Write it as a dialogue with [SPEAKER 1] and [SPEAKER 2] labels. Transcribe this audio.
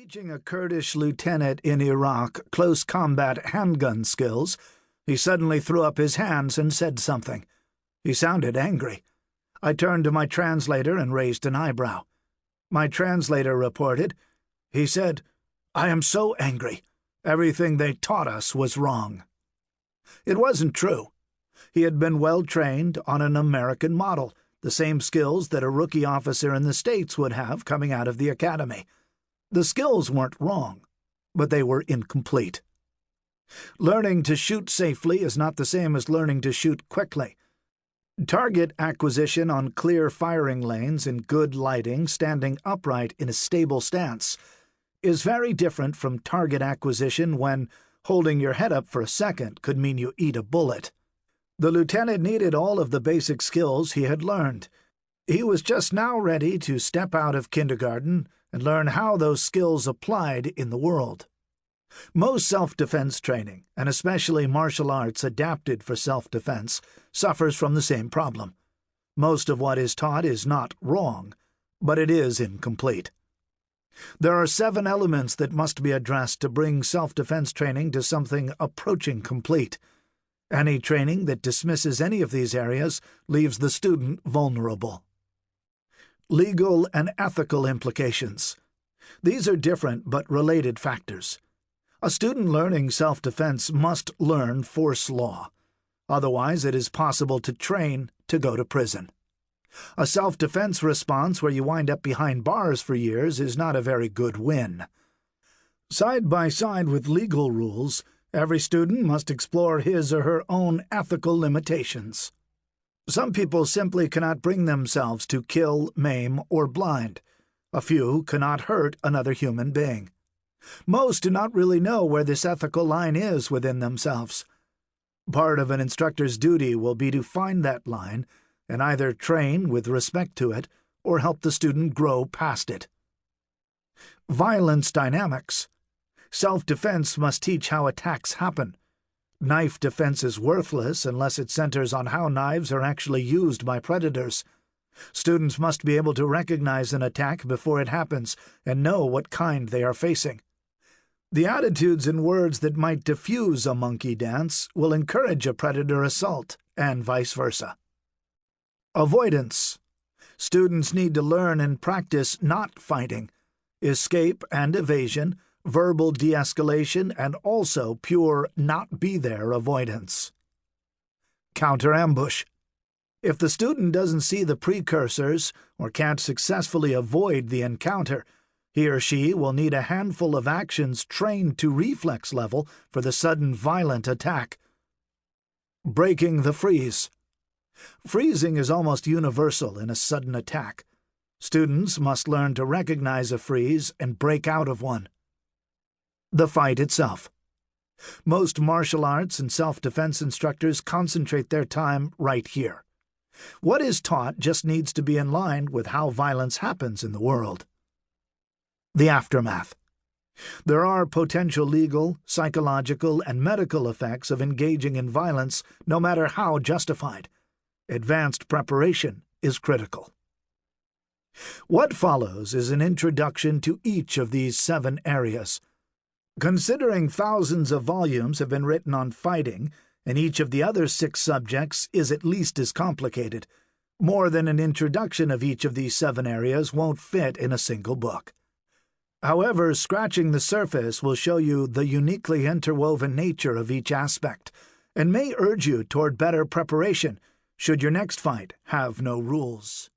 [SPEAKER 1] Teaching a Kurdish lieutenant in Iraq close combat handgun skills, he suddenly threw up his hands and said something. He sounded angry. I turned to my translator and raised an eyebrow. My translator reported. He said, "I am so angry. Everything they taught us was wrong." It wasn't true. He had been well trained on an American model, the same skills that a rookie officer in the States would have coming out of the academy. The skills weren't wrong, but they were incomplete. Learning to shoot safely is not the same as learning to shoot quickly. Target acquisition on clear firing lanes in good lighting, standing upright in a stable stance, is very different from target acquisition when holding your head up for a second could mean you eat a bullet. The lieutenant needed all of the basic skills he had learned. He was just now ready to step out of kindergarten and learn how those skills applied in the world. Most self-defense training, and especially martial arts adapted for self-defense, suffers from the same problem. Most of what is taught is not wrong, but it is incomplete. There are 7 elements that must be addressed to bring self-defense training to something approaching complete. Any training that dismisses any of these areas leaves the student vulnerable. Legal and ethical implications. These are different but related factors. A student learning self-defense must learn force law. Otherwise, it is possible to train to go to prison. A self-defense response where you wind up behind bars for years is not a very good win. Side by side with legal rules, every student must explore his or her own ethical limitations. Some people simply cannot bring themselves to kill, maim, or blind. A few cannot hurt another human being. Most do not really know where this ethical line is within themselves. Part of an instructor's duty will be to find that line and either train with respect to it or help the student grow past it. Violence dynamics. Self-defense must teach how attacks happen. Knife defense is worthless unless it centers on how knives are actually used by predators. Students must be able to recognize an attack before it happens and know what kind they are facing. The attitudes and words that might diffuse a monkey dance will encourage a predator assault, and vice versa. Avoidance. Students need to learn and practice not fighting, escape and evasion, verbal de-escalation, and also pure not-be-there avoidance. Counter-ambush. If the student doesn't see the precursors or can't successfully avoid the encounter, he or she will need a handful of actions trained to reflex level for the sudden violent attack. Breaking the freeze. Freezing is almost universal in a sudden attack. Students must learn to recognize a freeze and break out of one. The fight itself. Most martial arts and self-defense instructors concentrate their time right here. What is taught just needs to be in line with how violence happens in the world. The aftermath. There are potential legal, psychological, and medical effects of engaging in violence, no matter how justified. Advanced preparation is critical. What follows is an introduction to each of these 7 areas. Considering thousands of volumes have been written on fighting, and each of the other 6 subjects is at least as complicated, more than an introduction of each of these 7 areas won't fit in a single book. However, scratching the surface will show you the uniquely interwoven nature of each aspect, and may urge you toward better preparation should your next fight have no rules.